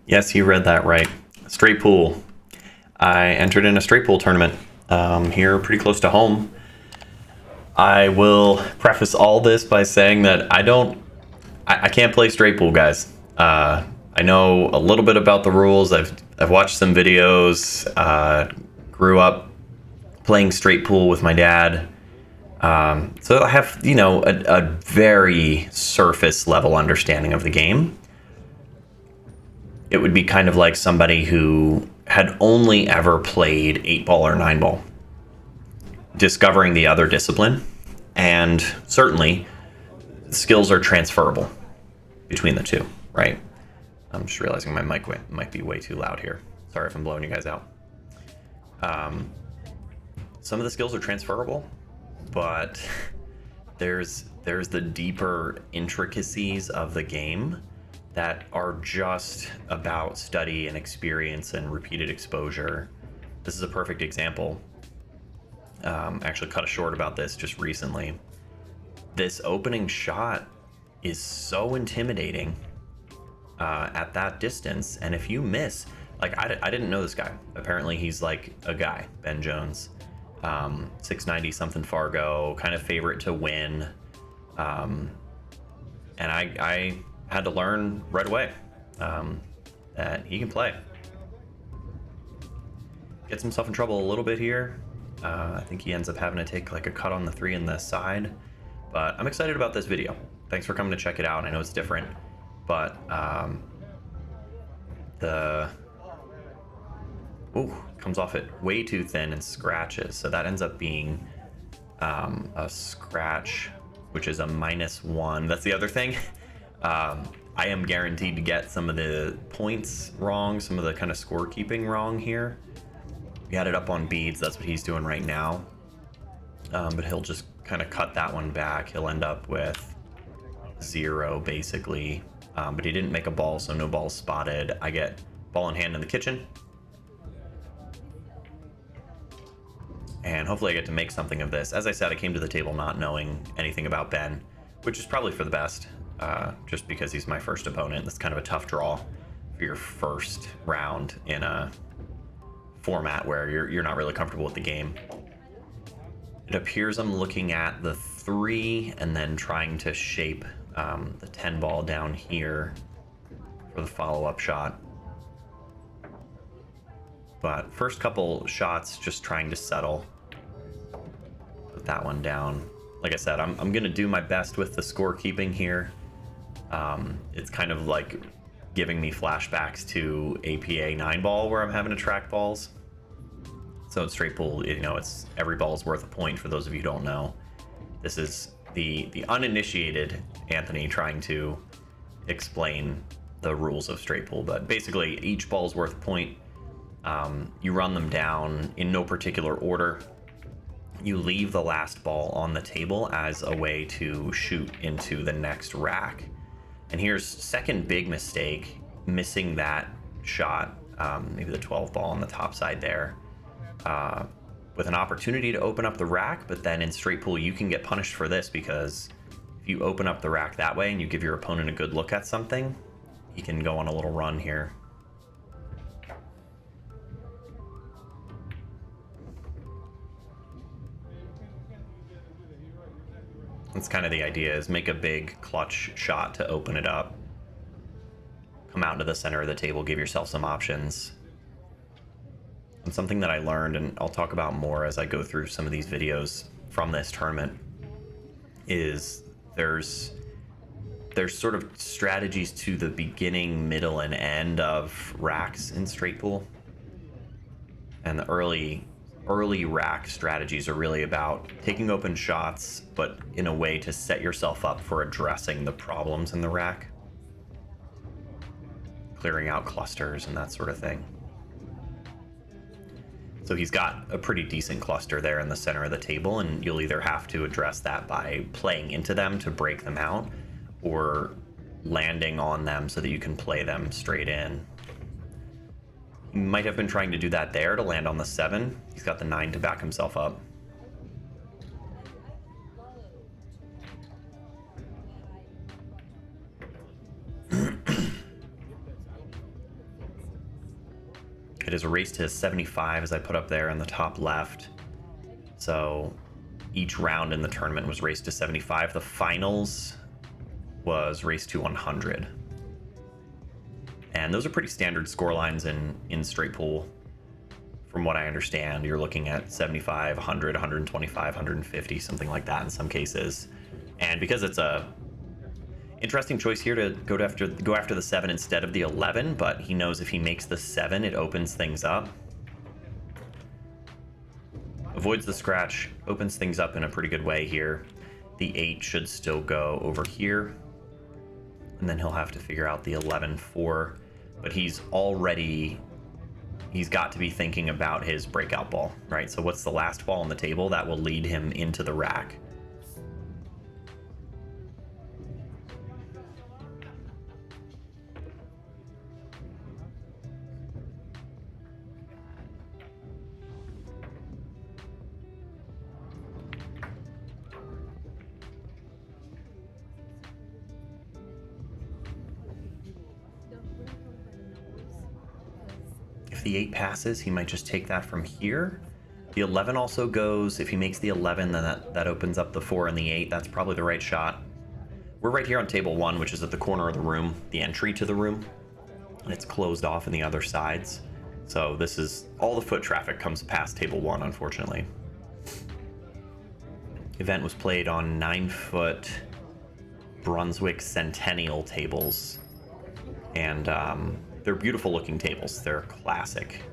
Yes, you read that right. Straight pool. I entered in a straight pool tournament here pretty close to home. I will preface all this by saying that I can't play straight pool, guys. I know a little bit about the rules. I've watched some videos. Grew up playing straight pool with my dad. So I have, a very surface level understanding of the game. It would be kind of like somebody who had only ever played 8 ball or 9 ball, discovering the other discipline. And certainly, skills are transferable between the two, right? I'm just realizing my mic might be way too loud here. Sorry if I'm blowing you guys out. Some of the skills are transferable, but there's the deeper intricacies of the game that are just about study and experience and repeated exposure. This is a perfect example. I actually cut a short about this just recently. This opening shot is so intimidating at that distance, and if you miss, like I didn't know this guy. Apparently he's like a guy, Ben Jones, 690 something Fargo, kind of favorite to win, and I had to learn right away that he can play. Gets himself in trouble a little bit here. I think he ends up having to take like a cut on the 3 in the side, but I'm excited about this video. Thanks for coming to check it out. I know it's different, but comes off it way too thin and scratches, so that ends up being a scratch, which is a -1. That's the other thing. I am guaranteed to get some of the points wrong, some of the kind of scorekeeping wrong here. We had it up on beads, that's what he's doing right now. But he'll just kind of cut that one back. He'll end up with 0 basically. But he didn't make a ball, so no balls spotted. I get ball in hand in the kitchen. And hopefully I get to make something of this. As I said, I came to the table not knowing anything about Ben, which is probably for the best, just because he's my first opponent. That's kind of a tough draw for your first round in a format where you're not really comfortable with the game. It appears I'm looking at the 3 and then trying to shape the 10 ball down here for the follow-up shot. But first couple shots, just trying to settle. Put that one down. Like I said, I'm going to do my best with the scorekeeping here. It's kind of like giving me flashbacks to APA 9 ball where I'm having to track balls. So it's straight pool, it's every ball is worth a point for those of you who don't know. This is the uninitiated Anthony trying to explain the rules of straight pool, but basically each ball is worth a point. You run them down in no particular order. You leave the last ball on the table as a way to shoot into the next rack. And here's second big mistake, missing that shot, maybe the 12 ball on the top side there, with an opportunity to open up the rack. But then in straight pool, you can get punished for this, because if you open up the rack that way and you give your opponent a good look at something, he can go on a little run here. That's kind of the idea, is make a big clutch shot to open it up. Come out into the center of the table, give yourself some options. And something that I learned, and I'll talk about more as I go through some of these videos from this tournament, is there's sort of strategies to the beginning, middle, and end of racks in straight pool. And the early rack strategies are really about taking open shots, but in a way to set yourself up for addressing the problems in the rack, clearing out clusters and that sort of thing. So he's got a pretty decent cluster there in the center of the table, and you'll either have to address that by playing into them to break them out, or landing on them so that you can play them straight in. He might have been trying to do that there to land on the 7. He's got the 9 to back himself up. It is a race to 75, as I put up there in the top left. So each round in the tournament was raced to 75. The finals was race to 100. And those are pretty standard score lines in straight pool. From what I understand, you're looking at 75, 100, 125, 150, something like that in some cases. And because it's a interesting choice here to go after the 7 instead of the 11, but he knows if he makes the 7, it opens things up. Avoids the scratch, opens things up in a pretty good way here. The 8 should still go over here. And then he'll have to figure out the 11-4. But he's got to be thinking about his breakout ball, right? So what's the last ball on the table that will lead him into the rack? If the 8 passes, he might just take that from here. The 11 also goes. If he makes the 11, then that opens up the 4 and the 8. That's probably the right shot. We're right here on table 1, which is at the corner of the room, the entry to the room. And it's closed off in the other sides. So this is, all the foot traffic comes past table 1, unfortunately. Event was played on 9-foot Brunswick Centennial tables. And they're beautiful looking tables. They're classic.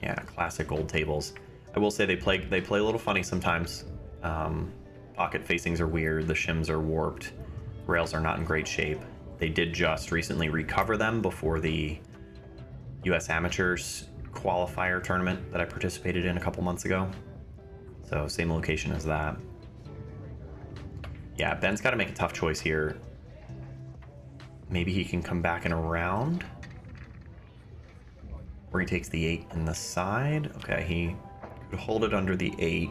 Yeah, classic old tables. I will say they play a little funny sometimes. Pocket facings are weird. The shims are warped. Rails are not in great shape. They did just recently recover them before the U.S. Amateurs qualifier tournament that I participated in a couple months ago. So same location as that. Yeah, Ben's got to make a tough choice here. Maybe he can come back and around. Or he takes the 8 in the side. Okay, he could hold it under the 8.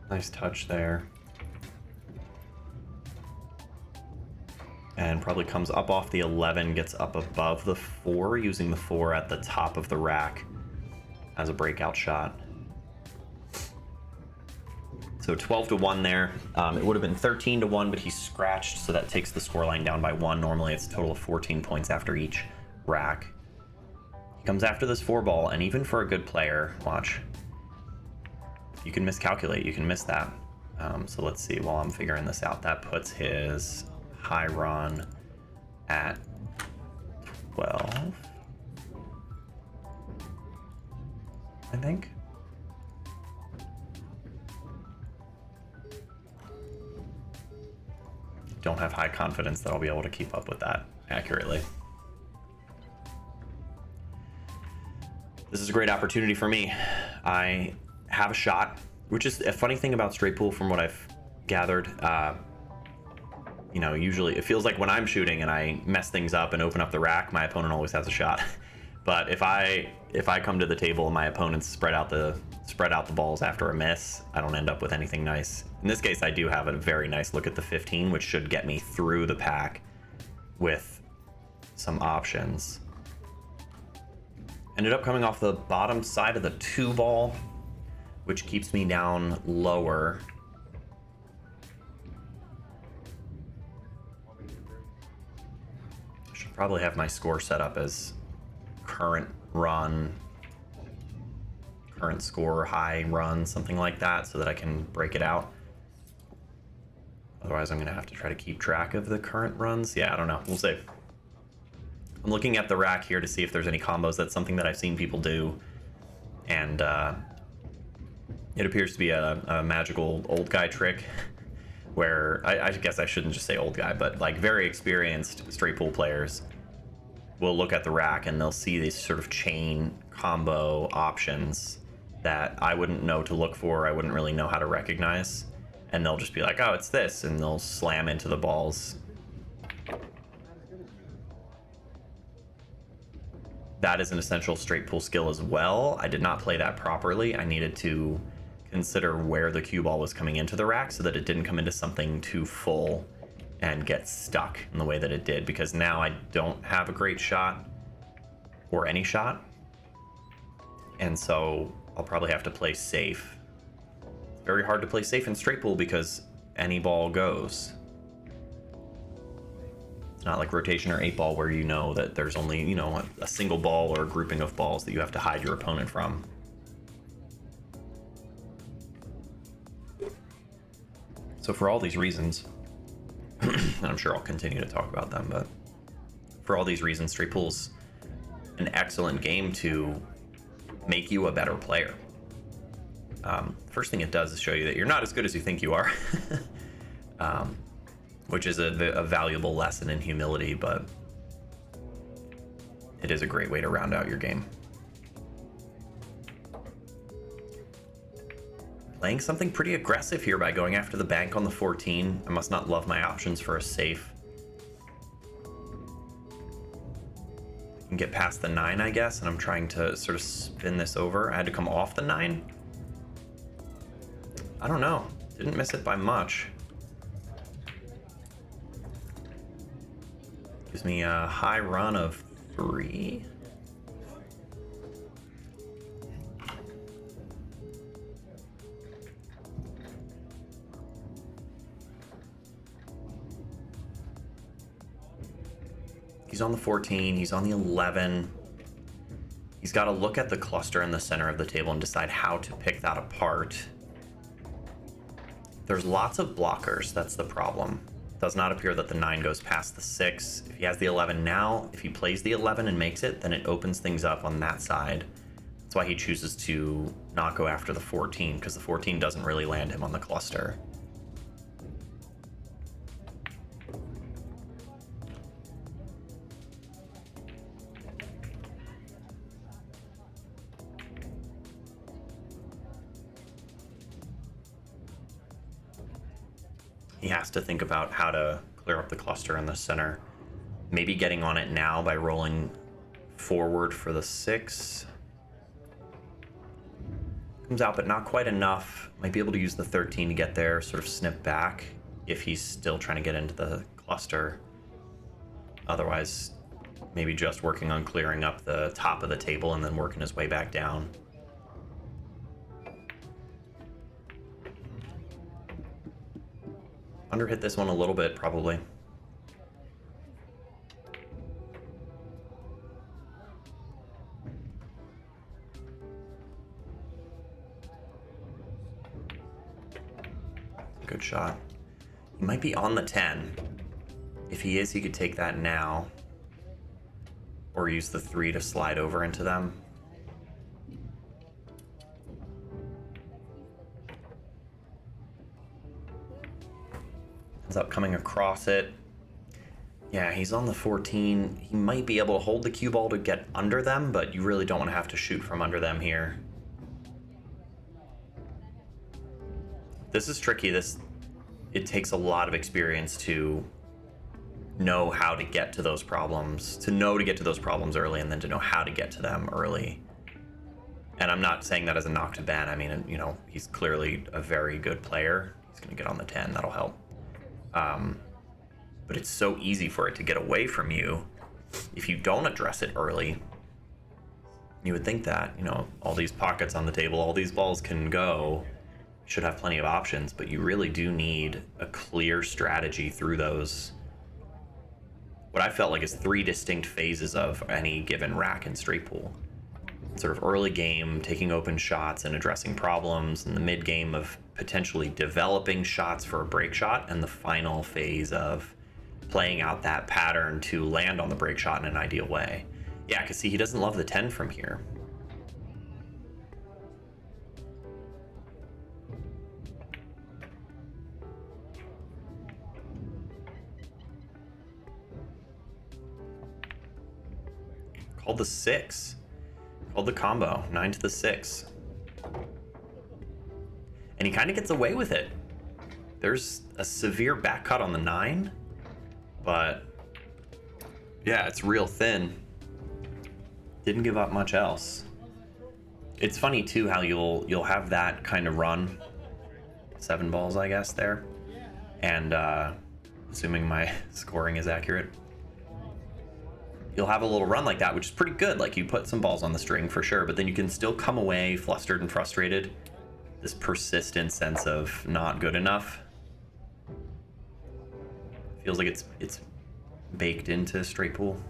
Nice touch there. And probably comes up off the 11, gets up above the 4, using the 4 at the top of the rack as a breakout shot. So 12-1 there. It would have been 13-1, but he scratched, so that takes the scoreline down by 1. Normally it's a total of 14 points after each rack. He comes after this 4 ball, and even for a good player, watch, you can miscalculate, you can miss that. So let's see, while I'm figuring this out, that puts his high run at 12, I think. Don't have high confidence that I'll be able to keep up with that accurately. This is a great opportunity for me. I have a shot, which is a funny thing about straight pool from what I've gathered. You know, usually it feels like when I'm shooting and I mess things up and open up the rack, my opponent always has a shot. But if I come to the table and my opponents spread out the balls after a miss, I don't end up with anything nice. In this case, I do have a very nice look at the 15, which should get me through the pack with some options. Ended up coming off the bottom side of the 2 ball, which keeps me down lower. Should probably have my score set up as current run, current score, high run, something like that, so that I can break it out. Otherwise, I'm going to have to try to keep track of the current runs. Yeah, I don't know. We'll see. I'm looking at the rack here to see if there's any combos. That's something that I've seen people do. And it appears to be a magical old guy trick where I guess I shouldn't just say old guy, but like very experienced straight pool players will look at the rack and they'll see these sort of chain combo options that I wouldn't know to look for. I wouldn't really know how to recognize. And they'll just be like, oh, it's this. And they'll slam into the balls. that is an essential straight pool skill as well. I did not play that properly. I needed to consider where the cue ball was coming into the rack so that it didn't come into something too full and get stuck in the way that it did, because now I don't have a great shot or any shot, and so I'll probably have to play safe. It's very hard to play safe in straight pool because any ball goes. It's not like rotation or 8-ball where you know that there's only, you know, a single ball or a grouping of balls that you have to hide your opponent from. So for all these reasons, and I'm sure I'll continue to talk about them, but for all these reasons, straight pool's an excellent game to make you a better player. First thing it does is show you that you're not as good as you think you are, which is a valuable lesson in humility, but it is a great way to round out your game. Playing something pretty aggressive here by going after the bank on the 14. I must not love my options for a safe. I can get past the 9, I guess, and I'm trying to sort of spin this over. I had to come off the 9. I don't know. Didn't miss it by much. Gives me a high run of 3. He's on the 14, he's on the 11. He's got to look at the cluster in the center of the table and decide how to pick that apart. There's lots of blockers, that's the problem. It does not appear that the 9 goes past the 6. If he has the 11 now, if he plays the 11 and makes it, then it opens things up on that side. That's why he chooses to not go after the 14, because the 14 doesn't really land him on the cluster. He has to think about how to clear up the cluster in the center. Maybe getting on it now by rolling forward for the 6. Comes out, but not quite enough. Might be able to use the 13 to get there, sort of snip back if he's still trying to get into the cluster. Otherwise, maybe just working on clearing up the top of the table and then working his way back down. Underhit this one a little bit, probably. Good shot. He might be on the 10. If he is, he could take that now. Or use the 3 to slide over into them. Ends up coming across it. Yeah, he's on the 14. He might be able to hold the cue ball to get under them, but you really don't want to have to shoot from under them here. This is tricky. It takes a lot of experience to know how to get to those problems, early, and then to know how to get to them early. And I'm not saying that as a knock to Ben. I mean, you know, he's clearly a very good player. He's going to get on the 10. That'll help. But it's so easy for it to get away from you if you don't address it early. You would think that, you know, all these pockets on the table, all these balls can go, should have plenty of options, but you really do need a clear strategy through those. What I felt like is 3 distinct phases of any given rack and straight pool. Sort of early game, taking open shots and addressing problems, and the mid game of potentially developing shots for a break shot, and the final phase of playing out that pattern to land on the break shot in an ideal way. Yeah, because see, he doesn't love the 10 from here. Called the 6. Called the combo, 9 to the 6. And he kind of gets away with it. There's a severe back cut on the 9, but yeah, it's real thin. didn't give up much else. It's funny too how you'll have that kind of run, 7 balls I guess there, and assuming my scoring is accurate, you'll have a little run like that, which is pretty good. Like, you put some balls on the string for sure, but then you can still come away flustered and frustrated. This persistent sense of not good enough feels like it's baked into straight pool.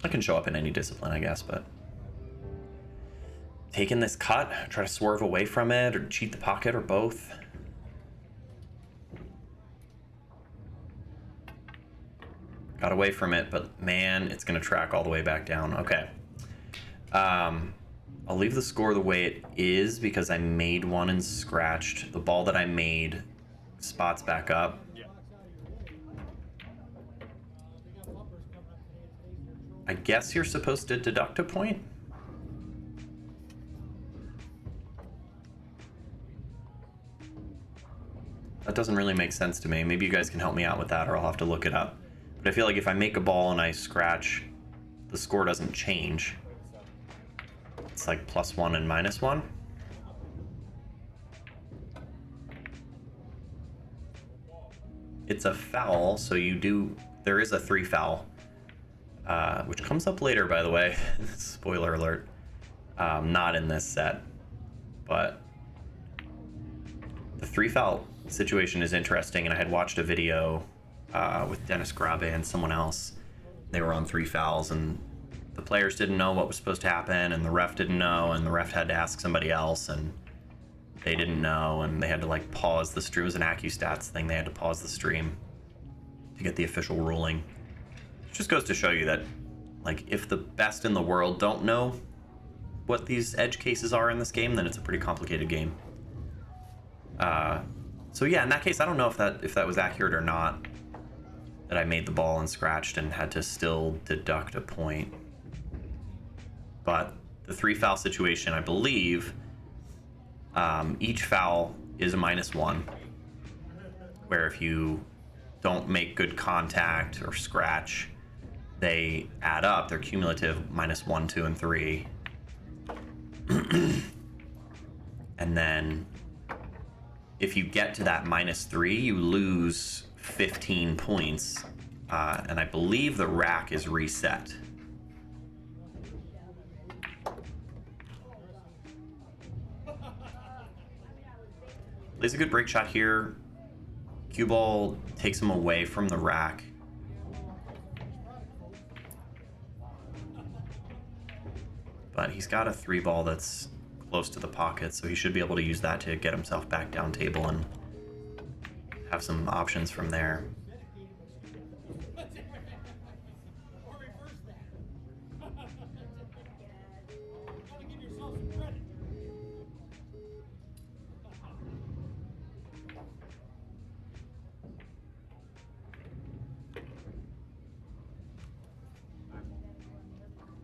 I can show up in any discipline, I guess, but taking this cut, try to swerve away from it or cheat the pocket or both. Got away from it, but man, it's gonna track all the way back down. Okay. I'll leave the score the way it is because I made one and scratched. The ball that I made spots back up. I guess you're supposed to deduct a point? That doesn't really make sense to me. Maybe you guys can help me out with that, or I'll have to look it up. But I feel like if I make a ball and I scratch, the score doesn't change. It's like +1 and -1. It's a foul, so there is a 3 foul, which comes up later, by the way. Spoiler alert. Not in this set, but the 3 foul situation is interesting, and I had watched a video with Dennis Grabe and someone else. They were on 3 fouls, and the players didn't know what was supposed to happen, and the ref didn't know, and the ref had to ask somebody else, and they didn't know, and they had to like pause the stream. It was an AccuStats thing. They had to pause the stream to get the official ruling. It just goes to show you that, like, if the best in the world don't know what these edge cases are in this game, then it's a pretty complicated game. So yeah, in that case, I don't know if that was accurate or not, that I made the ball and scratched and had to still deduct a point. But the 3 foul situation, I believe, each foul is a -1, where if you don't make good contact or scratch, they add up. They're cumulative, -1, 2, and 3. And then if you get to that -3, you lose 15 points, and I believe the rack is reset. Plays a good break shot here. Cue ball takes him away from the rack. But he's got a 3 ball that's close to the pocket, so he should be able to use that to get himself back down table and have some options from there.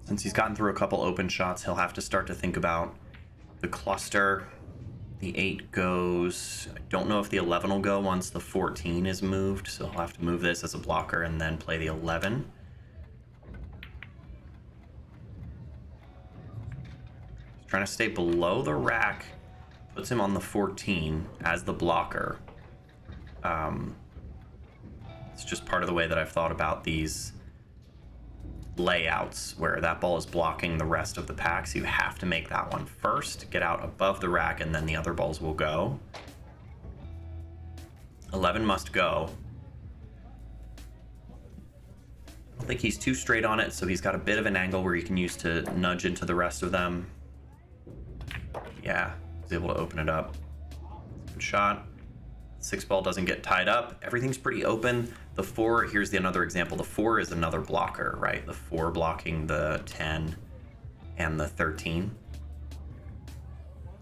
Since he's gotten through a couple open shots, he'll have to start to think about the cluster. The 8 goes. I don't know if the 11 will go once the 14 is moved, so he'll have to move this as a blocker and then play the 11. He's trying to stay below the rack, puts him on the 14 as the blocker. It's just part of the way that I've thought about these layouts, where that ball is blocking the rest of the pack, so you have to make that one first, get out above the rack, and then the other balls will go. 11 must go. I don't think he's too straight on it, so he's got a bit of an angle where he can use to nudge into the rest of them. Yeah, he's able to open it up. Good shot. 6 ball doesn't get tied up. Everything's pretty open. The 4, here's another example. The 4 is another blocker, right? The 4 blocking the 10 and the 13.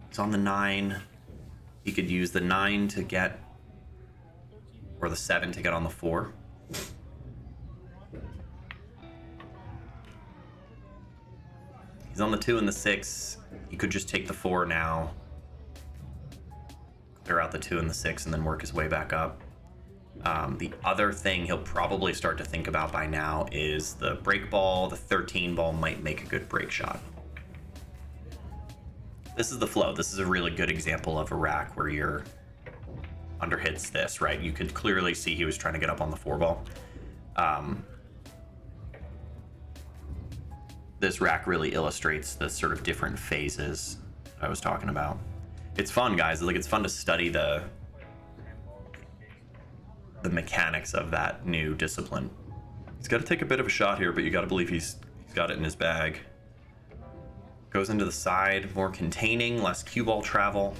It's on the 9. He could use the 9 to get, or the 7 to get on the 4. He's on the 2 and the 6. He could just take the 4 now, clear out the 2 and the 6, and then work his way back up. The other thing he'll probably start to think about by now is the break ball. The 13 ball might make a good break shot. This is the flow. This is a really good example of a rack where you're under hits this, right? You could clearly see he was trying to get up on the 4 ball. This rack really illustrates the sort of different phases I was talking about. It's fun, guys. Like, it's fun to study the mechanics of that new discipline. He's got to take a bit of a shot here, but you got to believe he's got it in his bag. Goes into the side, more containing, less cue ball travel.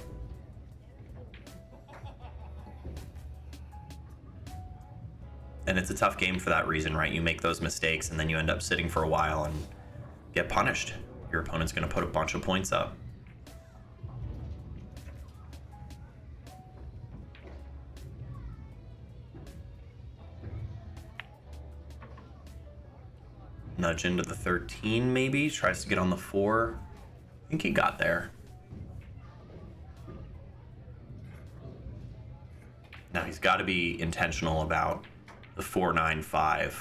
And it's a tough game for that reason, right? You make those mistakes and then you end up sitting for a while and get punished. Your opponent's going to put a bunch of points up. Nudge into the 13 maybe, tries to get on the 4. I think he got there. Now he's got to be intentional about the 4-9-5.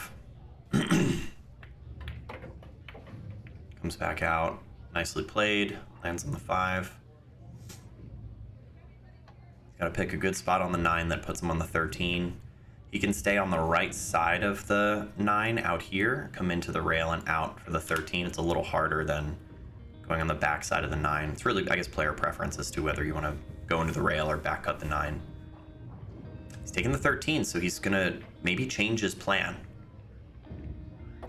Comes back out, nicely played, lands on the 5. Got to pick a good spot on the 9 that puts him on the 13. He can stay on the right side of the 9 out here, come into the rail and out for the 13. It's a little harder than going on the back side of the 9. It's really, I guess, player preference as to whether you want to go into the rail or back cut the 9. He's taking the 13, so he's going to maybe change his plan.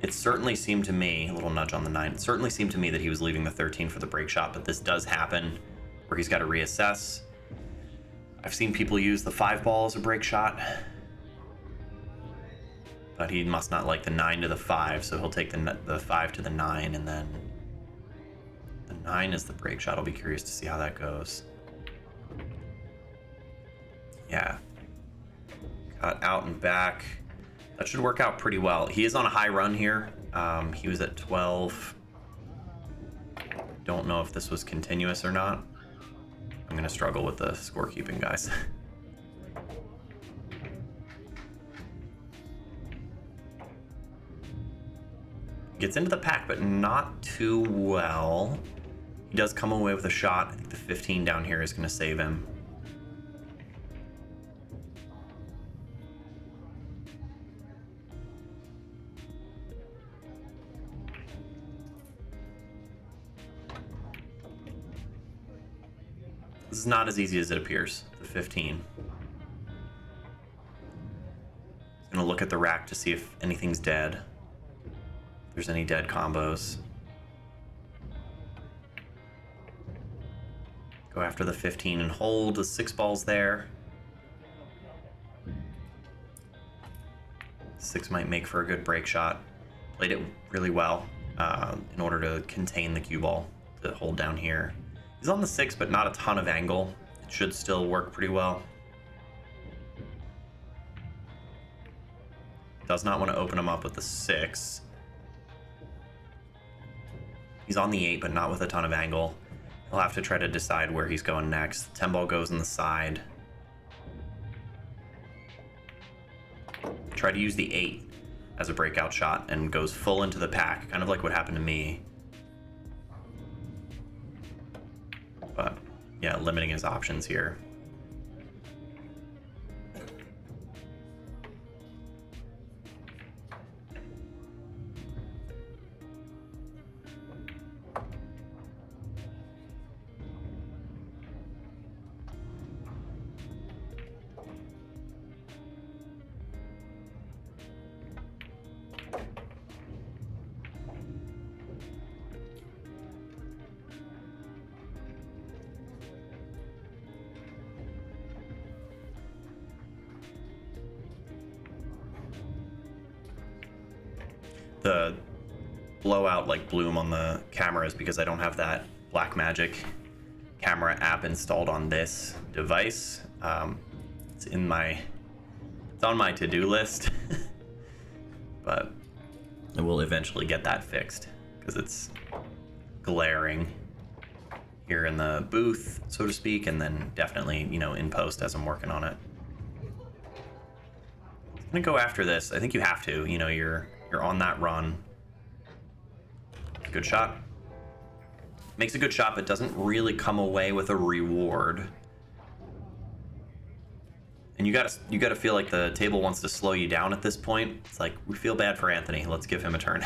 It certainly seemed to me, a little nudge on the 9, it certainly seemed to me that he was leaving the 13 for the break shot, but this does happen where he's got to reassess. I've seen people use the 5 ball as a break shot, but he must not like the 9 to the 5, so he'll take the 5 to the 9, and then the 9 is the break shot. I'll be curious to see how that goes. Yeah. Cut out and back. That should work out pretty well. He is on a high run here. He was at 12. Don't know if this was continuous or not. I'm going to struggle with the scorekeeping, guys. Gets into the pack, but not too well. He does come away with a shot. I think the 15 down here is going to save him. This is not as easy as it appears, the 15. He's going to look at the rack to see if anything's dead. There's any dead combos. Go after the 15 and hold. The 6 ball's there. 6 might make for a good break shot. Played it really well in order to contain the cue ball to hold down here. He's on the 6, but not a ton of angle. It should still work pretty well. Does not want to open him up with the 6. He's on the 8, but not with a ton of angle. He'll have to try to decide where he's going next. 10 ball goes on the side. Try to use the 8 as a breakout shot and goes full into the pack, kind of like what happened to me. But yeah, limiting his options here. The blowout like bloom on the camera is because I don't have that Blackmagic camera app installed on this device. It's on my to-do list, but I will eventually get that fixed because it's glaring here in the booth, so to speak, and then definitely, in post as I'm working on it. I'm gonna go after this. I think you have to. You know, you're on that run. Good shot. Makes a good shot, but doesn't really come away with a reward. And you gotta feel like the table wants to slow you down at this point. It's like, we feel bad for Anthony. Let's give him a turn.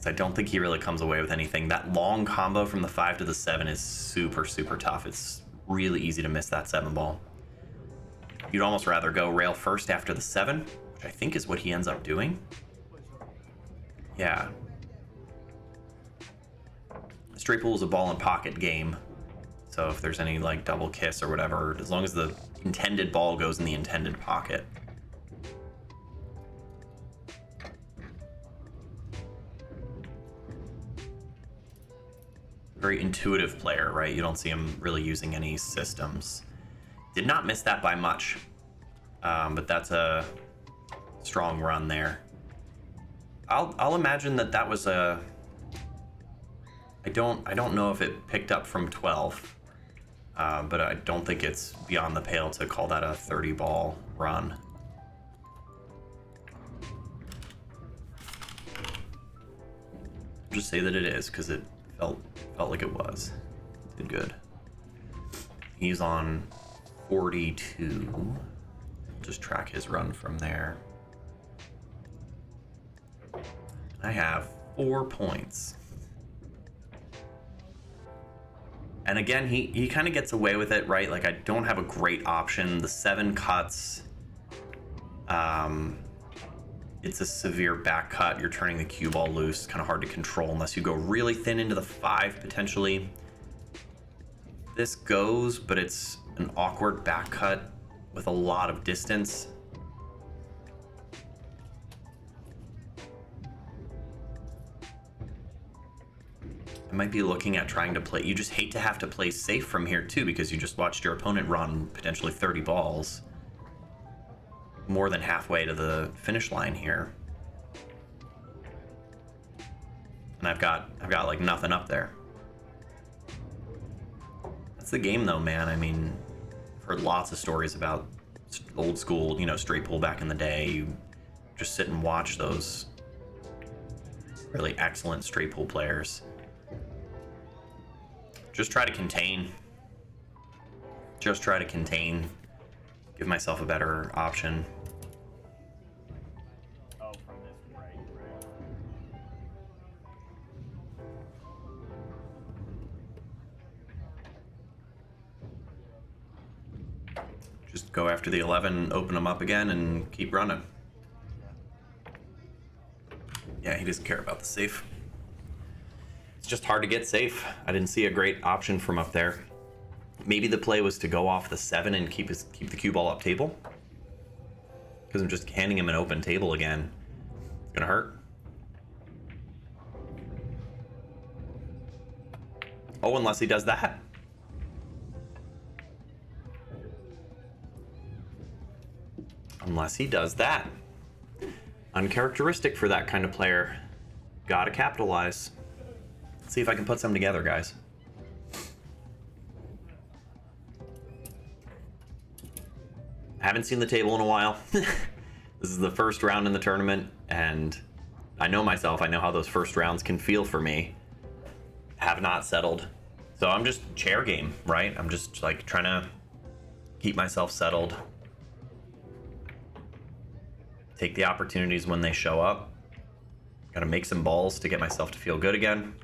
I don't think he really comes away with anything. That long combo from the 5 to the 7 is super, super tough. It's really easy to miss that 7 ball. You'd almost rather go rail first after the 7, which I think is what he ends up doing. Yeah. Straight pool is a ball and pocket game. So if there's any like double kiss or whatever, as long as the intended ball goes in the intended pocket. Very intuitive player, right? You don't see him really using any systems. Did not miss that by much, but that's a strong run there. I'll imagine that was a. I don't know if it picked up from 12, but I don't think it's beyond the pale to call that a 30 ball run. Just say that it is because it felt like it was. Did good. He's on 42. Just track his run from there. I have 4 points. And again, he kind of gets away with it, right? Like, I don't have a great option. The 7 cuts. It's a severe back cut. You're turning the cue ball loose. Kind of hard to control unless you go really thin into the 5, potentially. This goes, but it's an awkward back cut with a lot of distance. I might be looking at trying to play. You just hate to have to play safe from here too, because you just watched your opponent run potentially 30 balls. More than halfway to the finish line here. And I've got like nothing up there. That's the game though, man. I mean, I've heard lots of stories about old school, you know, straight pool back in the day. You just sit and watch those really excellent straight pool players. Just try to contain. Just try to contain. Give myself a better option. Oh, from this right. Just go after the 11, open them up again, and keep running. Yeah, he doesn't care about the safe. It's just hard to get safe. I didn't see a great option from up there. Maybe the play was to go off the 7 and keep the cue ball up table. Because I'm just handing him an open table again. It's gonna hurt. Oh, unless he does that. Unless he does that. Uncharacteristic for that kind of player. Gotta capitalize. Let's see if I can put some together, guys. I haven't seen the table in a while. This is the first round in the tournament, and I know myself. I know how those first rounds can feel for me. Have not settled. So I'm just chair game, right? I'm just like trying to keep myself settled. Take the opportunities when they show up. Gotta make some balls to get myself to feel good again.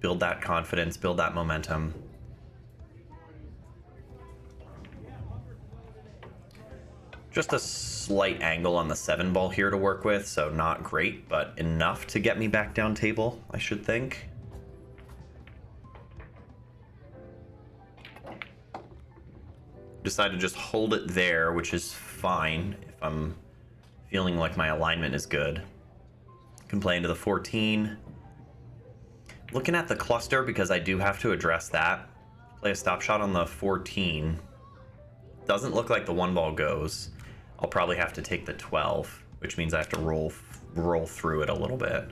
Build that confidence, build that momentum. Just a slight angle on the 7 ball here to work with, so not great, but enough to get me back down table, I should think. Decide to just hold it there, which is fine if I'm feeling like my alignment is good. Can play into the 14. Looking at the cluster, because I do have to address that. Play a stop shot on the 14. Doesn't look like the 1 ball goes. I'll probably have to take the 12, which means I have to roll through it a little bit.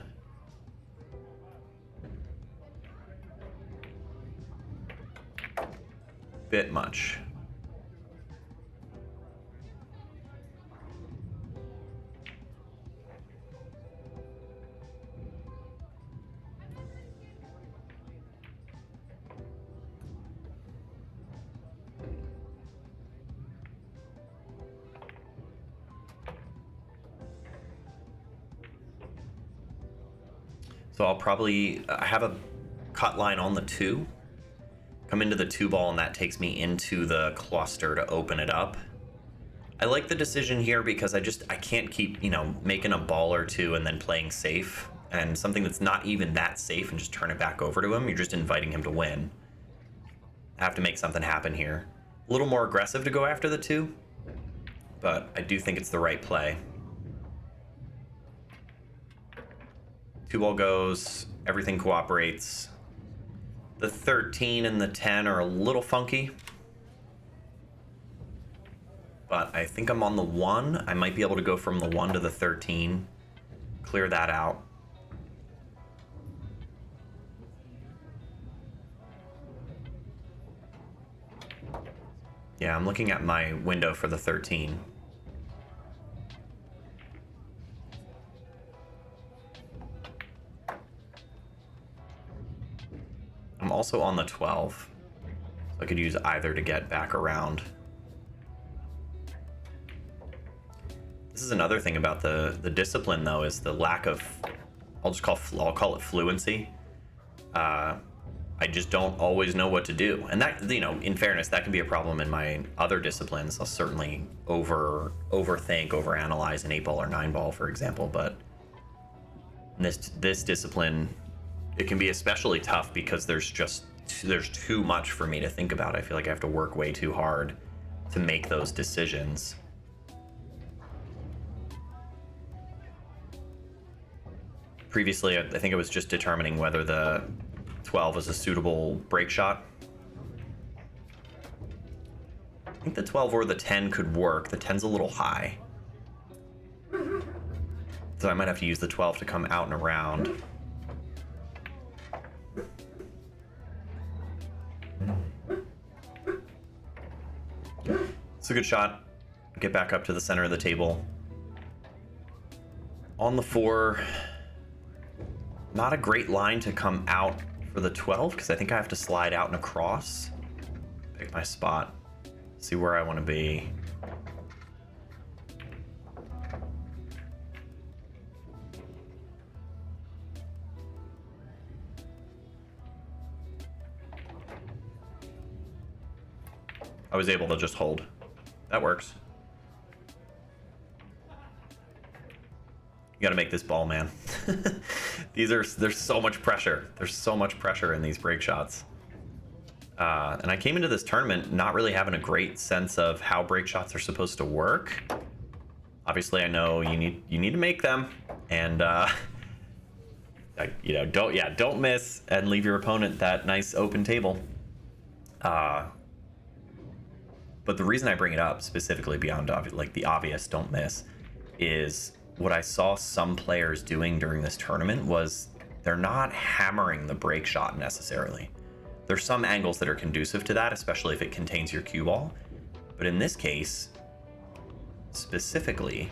bit much. So I'll probably have a cut line on the 2, come into the 2 ball, and that takes me into the cluster to open it up. I like the decision here because I can't keep, making a ball or 2 and then playing safe, and something that's not even that safe and just turn it back over to him. You're just inviting him to win. I have to make something happen here. A little more aggressive to go after the 2, but I do think it's the right play. 2 ball goes, everything cooperates. The 13 and the 10 are a little funky, but I think I'm on the 1. I might be able to go from the 1 to the 13, clear that out. Yeah, I'm looking at my window for the 13. I'm also on the 12, so I could use either to get back around. This is another thing about the discipline, though, is the lack of, I'll call it fluency. I just don't always know what to do, and that, in fairness, that can be a problem in my other disciplines. I'll certainly overthink, overanalyze an 8 ball or 9 ball, for example, but in this discipline, it can be especially tough because there's too much for me to think about. I feel like I have to work way too hard to make those decisions. Previously, I think it was just determining whether the 12 was a suitable break shot. I think the 12 or the 10 could work. The 10's a little high, so I might have to use the 12 to come out and around. It's a good shot. Get back up to the center of the table. On the 4, not a great line to come out for the 12 because I think I have to slide out and across. Pick my spot. See where I want to be. I was able to just hold. That works. You gotta make this ball, man. There's so much pressure. There's so much pressure in these break shots. And I came into this tournament not really having a great sense of how break shots are supposed to work. Obviously, I know you need to make them, and don't miss and leave your opponent that nice open table. But the reason I bring it up specifically beyond the obvious don't miss is what I saw some players doing during this tournament was they're not hammering the break shot necessarily. There's some angles that are conducive to that, especially if it contains your cue ball. But in this case, specifically,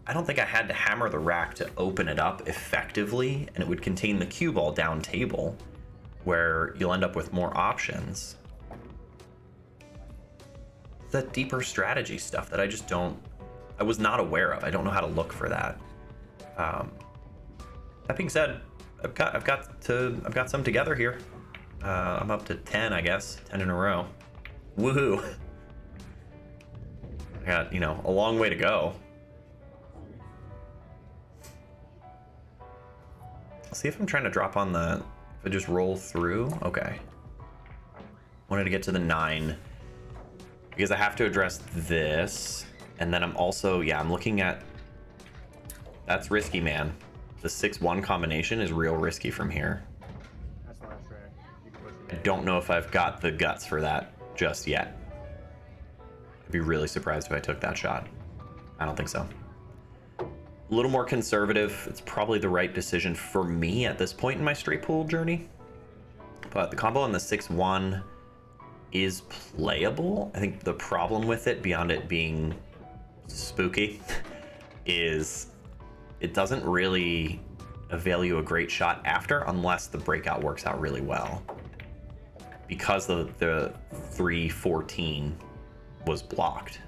I don't think I had to hammer the rack to open it up effectively, and it would contain the cue ball down table, where you'll end up with more options. The deeper strategy stuff that I was not aware of. I don't know how to look for that. That being said, I've got some together here. I'm up to 10, I guess, 10 in a row. Woohoo! I got a long way to go. I'll see if I'm trying to drop on if I just roll through. Okay. Wanted to get to the 9 because I have to address this. And then I'm also, I'm looking at, that's risky, man. The 6-1 combination is real risky from here. That's the last track. I don't know if I've got the guts for that just yet. I'd be really surprised if I took that shot. I don't think so. A little more conservative. It's probably the right decision for me at this point in my straight pool journey. But the combo on the 6-1, is playable. I think the problem with it, beyond it being spooky, is it doesn't really avail you a great shot after, unless the breakout works out really well. Because the 314 was blocked.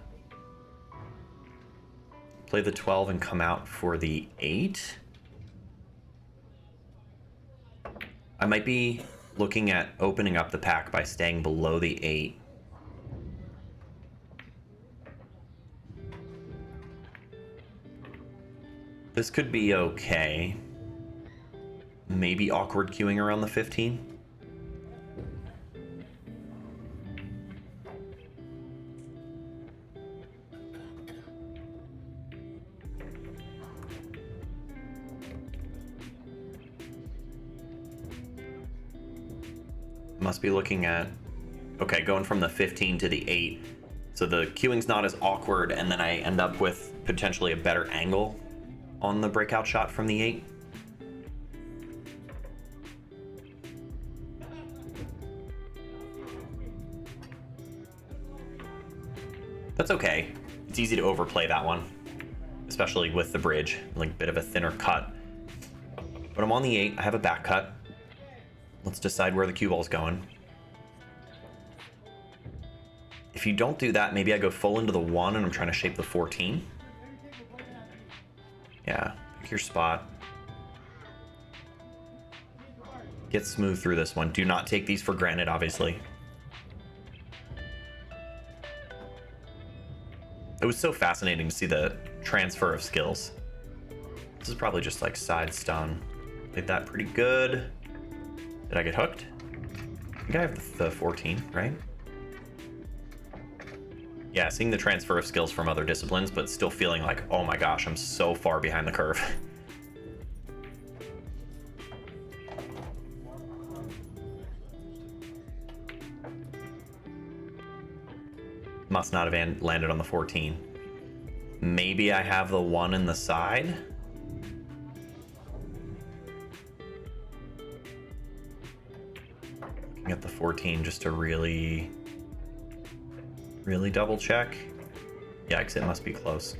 Play the 12 and come out for the 8. I might be looking at opening up the pack by staying below the 8. This could be okay. Maybe awkward queuing around the 15. Must be looking at, okay, going from the 15 to the 8. So the queuing's not as awkward, and then I end up with potentially a better angle on the breakout shot from the 8. That's okay. It's easy to overplay that one, especially with the bridge, like a bit of a thinner cut. But I'm on the 8, I have a back cut. Let's decide where the cue ball's going. If you don't do that, maybe I go full into the 1 and I'm trying to shape the 14. Yeah, pick your spot. Get smooth through this one. Do not take these for granted, obviously. It was so fascinating to see the transfer of skills. This is probably just like side stun. Played that pretty good. Did I get hooked? I think I have the 14, right? Yeah, seeing the transfer of skills from other disciplines, but still feeling like, oh my gosh, I'm so far behind the curve. Must not have landed on the 14. Maybe I have the 1 in the side. Looking at the 14 just to really double check. Yikes, it must be close.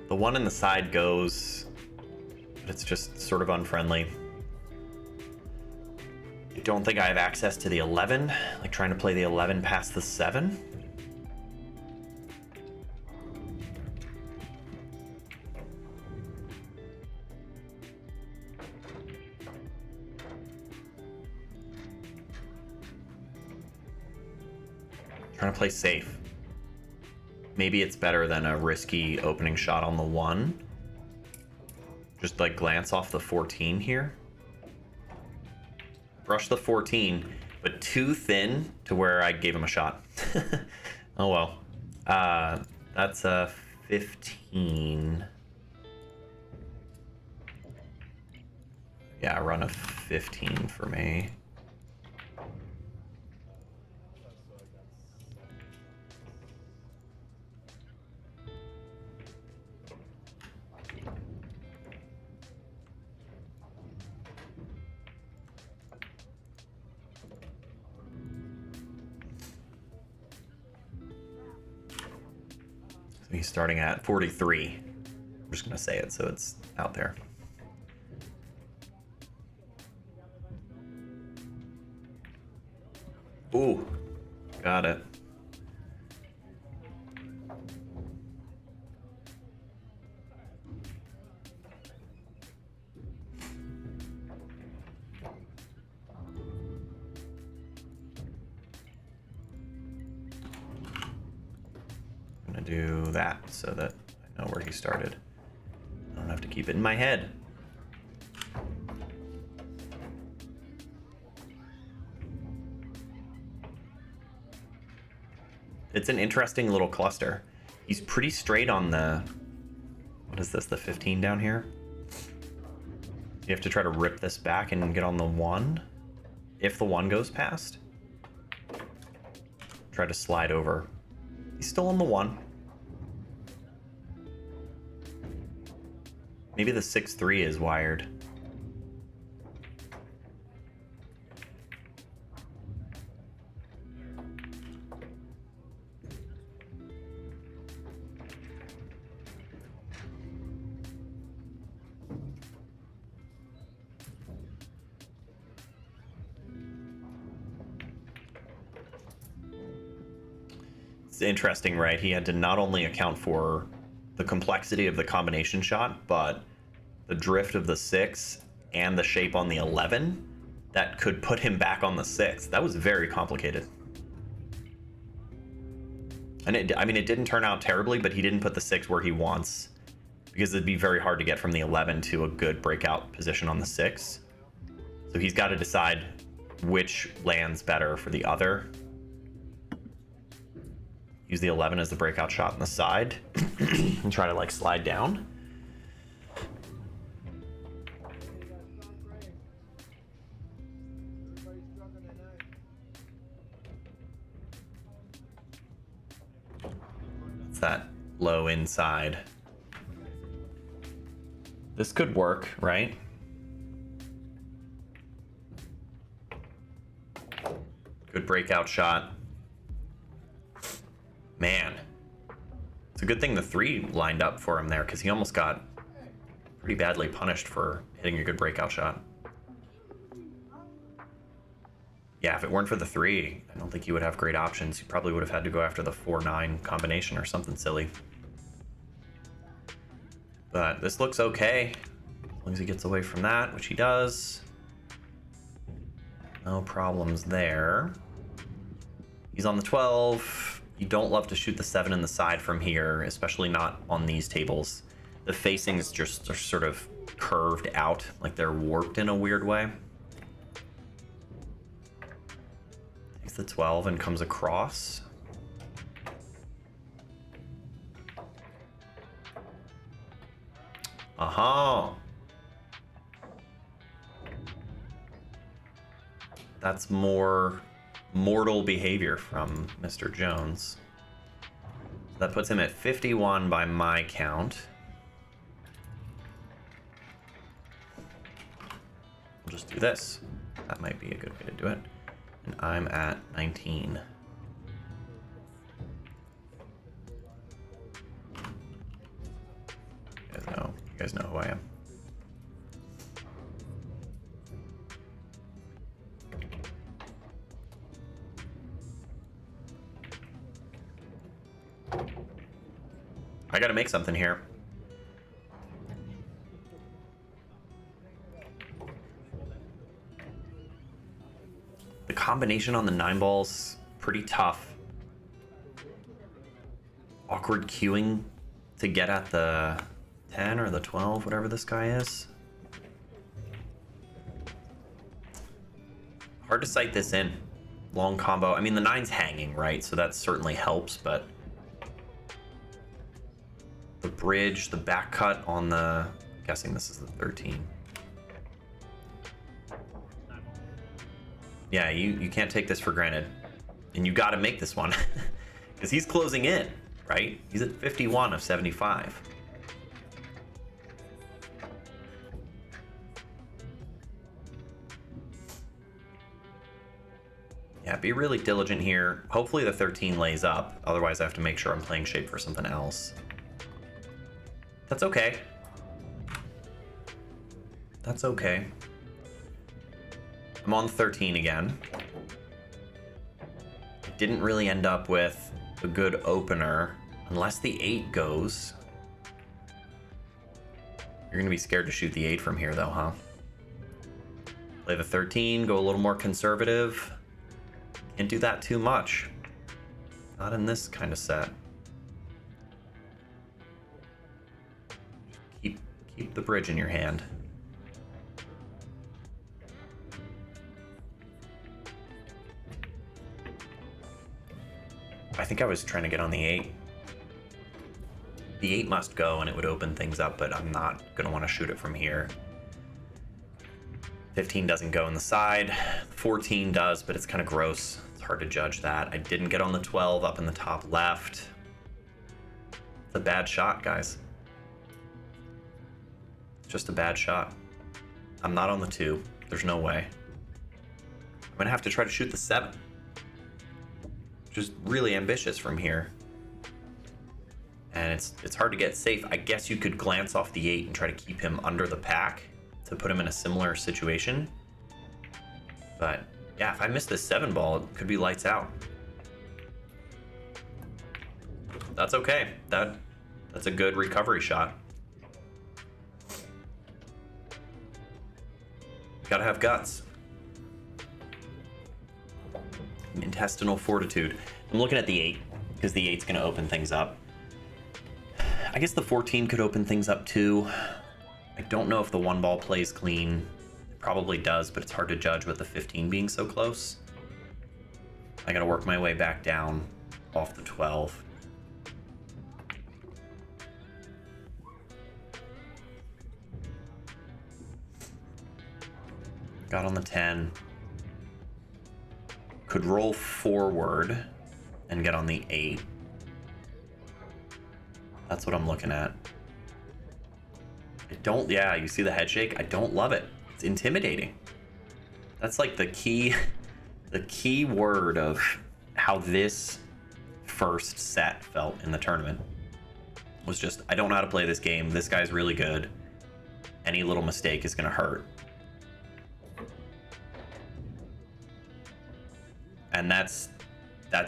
The 1 in the side goes, but it's just sort of unfriendly. I don't think I have access to the 11, like trying to play the 11 past the 7. Trying to play safe. Maybe it's better than a risky opening shot on the 1. Just like glance off the 14 here. Brush the 14, but too thin to where I gave him a shot. Oh well. That's a 15. Yeah, run a 15 for me. So he's starting at 43. I'm just gonna say it so it's out there. Ooh, got it. I'm gonna do that so that I know where he started. I don't have to keep it in my head. It's an interesting little cluster. He's pretty straight on the, what is this, the 15 down here? You have to try to rip this back and get on the 1. If the 1 goes past. Try to slide over. He's still on the 1. Maybe the 6-3 is wired. It's interesting, right? He had to not only account for the complexity of the combination shot, but the drift of the 6 and the shape on the 11 that could put him back on the 6. That was very complicated. And it didn't turn out terribly, but he didn't put the 6 where he wants, because it'd be very hard to get from the 11 to a good breakout position on the 6. So he's got to decide which lands better for the other. Use the 11 as the breakout shot on the side and try to like slide down. It's that low inside. This could work, right? Good breakout shot. Man, it's a good thing the 3 lined up for him there, because he almost got pretty badly punished for hitting a good breakout shot. Yeah, if it weren't for the 3, I don't think he would have great options. He probably would have had to go after the 4-9 combination or something silly. But this looks okay, as long as he gets away from that, which he does. No problems there. He's on the 12. You don't love to shoot the 7 in the side from here, especially not on these tables. The facings just are sort of curved out, like they're warped in a weird way. Takes the 12 and comes across. Aha! That's more mortal behavior from Mr. Jones. That puts him at 51 by my count. I'll just do this. That might be a good way to do it. And I'm at 19. You guys know who I am. I gotta make something here. The combination on the 9 ball's pretty tough. Awkward queuing to get at the 10 or the 12, whatever this guy is. Hard to sight this in. Long combo. I mean, the 9's hanging, right? So that certainly helps, but the bridge, the back cut on the... I'm guessing this is the 13. Yeah, you can't take this for granted. And you got to make this one. Because he's closing in, right? He's at 51 of 75. Yeah, be really diligent here. Hopefully the 13 lays up. Otherwise I have to make sure I'm playing shape for something else. That's okay. That's okay. I'm on 13 again. I didn't really end up with a good opener unless the 8 goes. You're gonna be scared to shoot the 8 from here though, huh? Play the 13, go a little more conservative. Can't do that too much. Not in this kind of set. Keep the bridge in your hand. I think I was trying to get on the 8. The 8 must go and it would open things up, but I'm not gonna want to shoot it from here. 15 doesn't go in the side. 14 does, but it's kind of gross. It's hard to judge that. I didn't get on the 12 up in the top left. It's a bad shot, guys. Just a bad shot. I'm not on the 2. There's no way. I'm gonna have to try to shoot the 7. Just really ambitious from here. And it's hard to get safe. I guess you could glance off the 8 and try to keep him under the pack to put him in a similar situation. But yeah, if I miss this 7 ball, it could be lights out. That's okay. That's a good recovery shot. Gotta have guts. Intestinal fortitude. I'm looking at the 8 because the 8's gonna open things up. I guess the 14 could open things up too. I don't know if the 1 ball plays clean. It probably does, but it's hard to judge with the 15 being so close. I gotta work my way back down off the 12. Got on the 10. Could roll forward and get on the 8. That's what I'm looking at. Yeah, you see the head shake? I don't love it. It's intimidating. That's like the key word of how this first set felt in the tournament. Was just, I don't know how to play this game. This guy's really good. Any little mistake is gonna hurt. And that's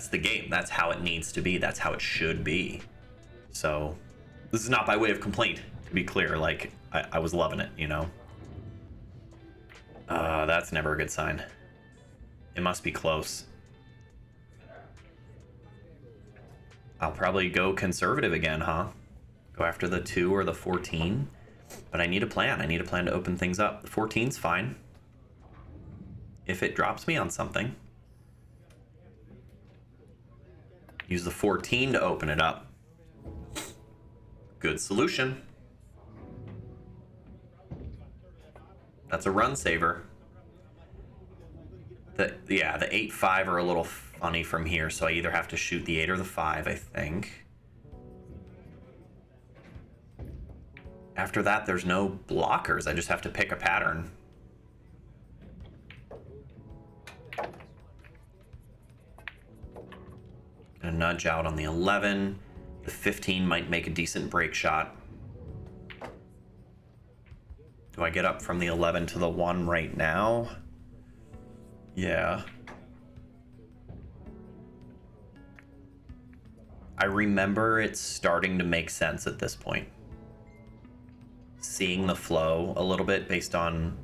the game. That's how it needs to be. That's how it should be. So this is not by way of complaint, to be clear. Like, I was loving it, you know? That's never a good sign. It must be close. I'll probably go conservative again, huh? Go after the 2 or the 14. But I need a plan. I need a plan to open things up. The 14's fine. If it drops me on something. Use the 14 to open it up. Good solution. That's a run saver. The 8-5 are a little funny from here, so I either have to shoot the 8 or the 5, I think. After that, there's no blockers. I just have to pick a pattern. Gonna nudge out on the 11. The 15 might make a decent break shot. Do I get up from the 11 to the 1 right now? Yeah. I remember it starting to make sense at this point. Seeing the flow a little bit based on,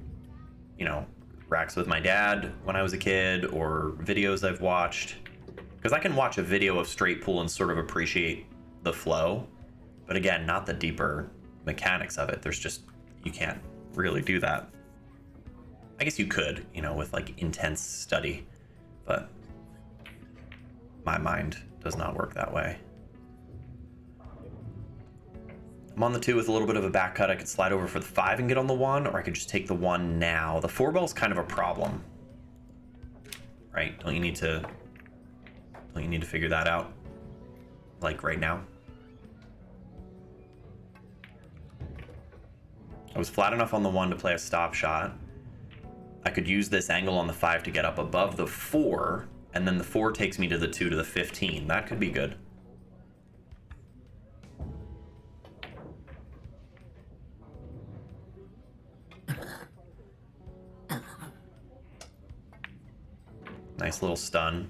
you know, racks with my dad when I was a kid or videos I've watched. Because I can watch a video of straight pool and sort of appreciate the flow. But again, not the deeper mechanics of it. There's just, you can't really do that. I guess you could, you know, with like intense study, but my mind does not work that way. I'm on the 2 with a little bit of a back cut. I could slide over for the 5 and get on the 1, or I could just take the 1 now. The 4 ball's kind of a problem, right? Don't you need to figure that out, like right now? I was flat enough on the 1 to play a stop shot. I could use this angle on the 5 to get up above the 4, and then the 4 takes me to the 2 to the 15. That could be good. Nice little stun.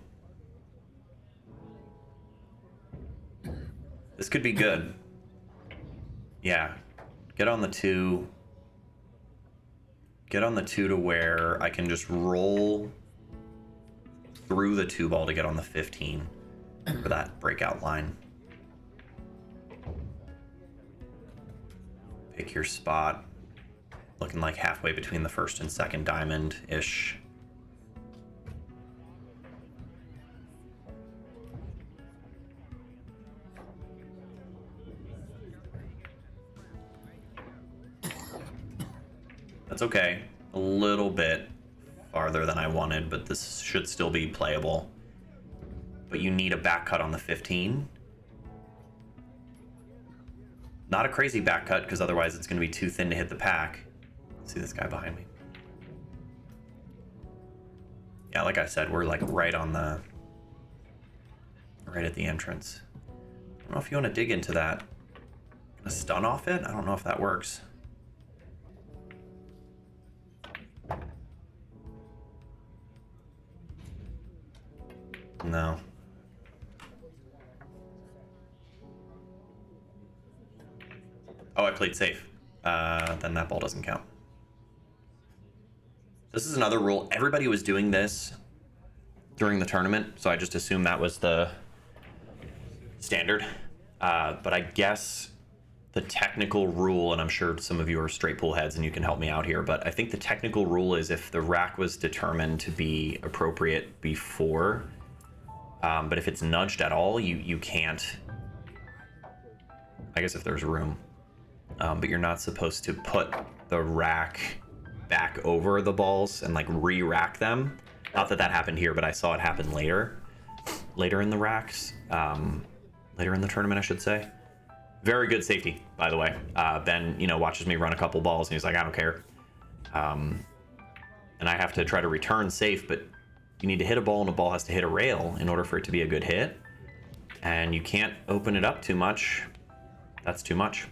This could be good. Yeah. Get on the 2. Get on the 2 to where I can just roll through the 2 ball to get on the 15 for that breakout line. Pick your spot. Looking like halfway between the first and second diamond-ish. That's okay. A little bit farther than I wanted, but this should still be playable. But you need a back cut on the 15. Not a crazy back cut, because otherwise it's going to be too thin to hit the pack. See this guy behind me? Yeah, like I said, we're like right at the entrance. I don't know if you want to dig into that. Gonna stun off it? I don't know if that works. No. Oh, I played safe. Then that ball doesn't count. This is another rule. Everybody was doing this during the tournament, so I just assumed that was the standard. But I guess the technical rule, and I'm sure some of you are straight pool heads and you can help me out here, but I think the technical rule is if the rack was determined to be appropriate before, but if it's nudged at all, you can't. I guess if there's room. But you're not supposed to put the rack back over the balls and like re-rack them. Not that that happened here, but I saw it happen later in the racks, later in the tournament, I should say. Very good safety, by the way. Ben, watches me run a couple balls and he's like, I don't care. And I have to try to return safe, but you need to hit a ball and a ball has to hit a rail in order for it to be a good hit. And you can't open it up too much. That's too much.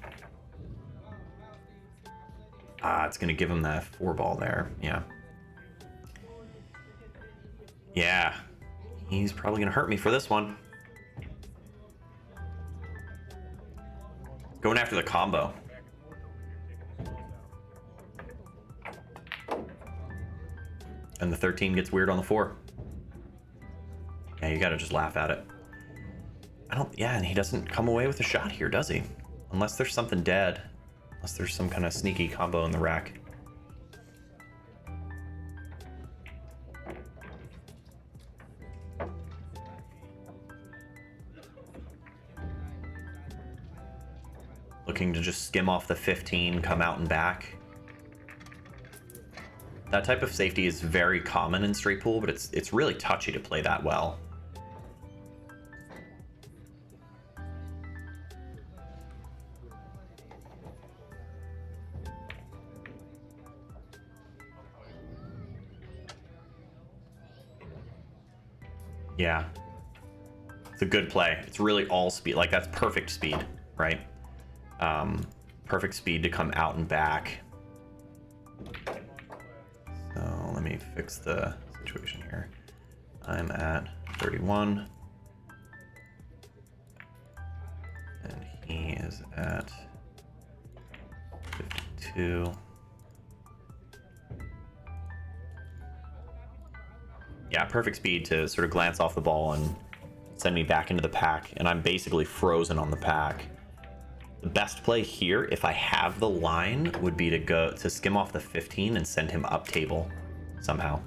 It's going to give him that 4 ball there. Yeah. Yeah. He's probably going to hurt me for this one. Going after the combo. And the 13 gets weird on the 4. Yeah, you got to just laugh at it. Yeah, and he doesn't come away with a shot here, does he? Unless there's something dead. Unless there's some kind of sneaky combo in the rack. Looking to just skim off the 15, come out and back. That type of safety is very common in straight pool, but it's really touchy to play that well. Yeah. It's a good play. It's really all speed. Like, that's perfect speed, right? Perfect speed to come out and back. So let me fix the situation here. I'm at 31. And he is at 52. Yeah, perfect speed to sort of glance off the ball and send me back into the pack, and I'm basically frozen on the pack. The best play here, if I have the line, would be to skim off the 15 and send him up table somehow.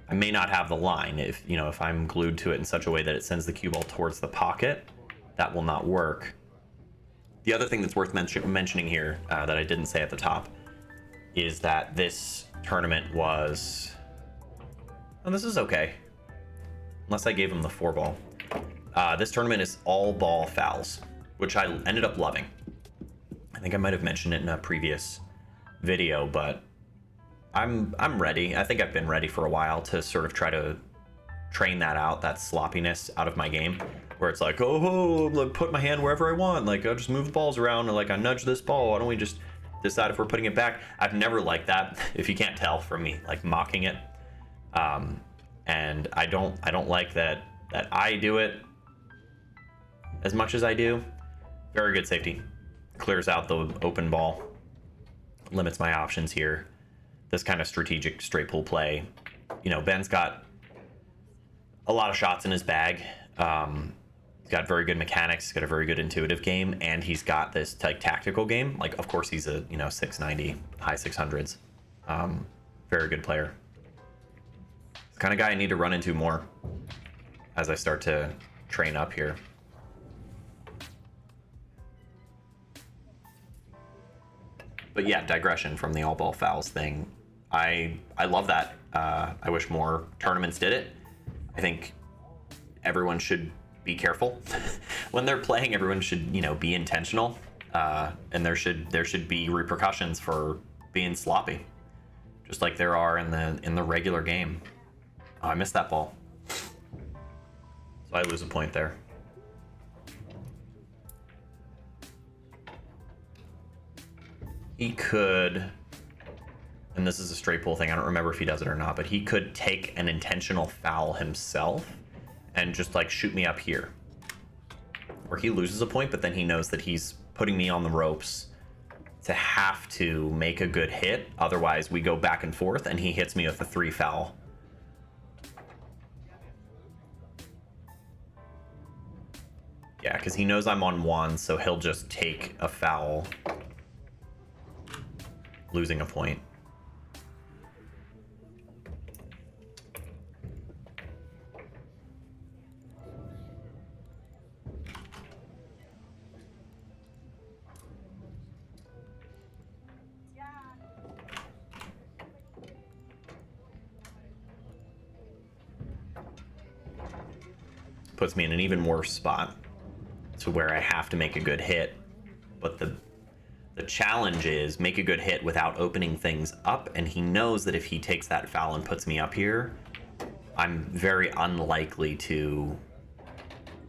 I may not have the line if I'm glued to it in such a way that it sends the cue ball towards the pocket. That will not work. The other thing that's worth mentioning here that I didn't say at the top is that this tournament was... Oh, this is okay. Unless I gave him the 4 ball. This tournament is all ball fouls, which I ended up loving. I think I might have mentioned it in a previous video, but I'm ready. I think I've been ready for a while to sort of try to train that out, that sloppiness out of my game, where it's like, oh, like put my hand wherever I want. Like, I'll just move the balls around and like I nudge this ball. Why don't we just decide if we're putting it back? I've never liked that, if you can't tell from me, like mocking it. And I don't like that I do it as much as I do. Very good safety. Clears out the open ball. Limits my options here. This kind of strategic straight pull play. Ben's got a lot of shots in his bag. He's got very good mechanics. He's got a very good intuitive game, and he's got this tactical game. Like, of course, he's a 690, high 600s. Very good player. Kind of guy I need to run into more as I start to train up here. But yeah, digression from the all ball fouls thing. I love that. I wish more tournaments did it. I think everyone should be careful when they're playing. Everyone should be intentional, and there should be repercussions for being sloppy, just like there are in the regular game. Oh, I missed that ball. So I lose a point there. He could, and this is a straight pull thing, I don't remember if he does it or not, but he could take an intentional foul himself and just like shoot me up here. Where he loses a point, but then he knows that he's putting me on the ropes to have to make a good hit. Otherwise, we go back and forth, and he hits me with a 3 foul. Yeah, because he knows I'm on 1, so he'll just take a foul, losing a point. Puts me in an even worse spot to where I have to make a good hit. But the challenge is make a good hit without opening things up, and he knows that if he takes that foul and puts me up here, I'm very unlikely to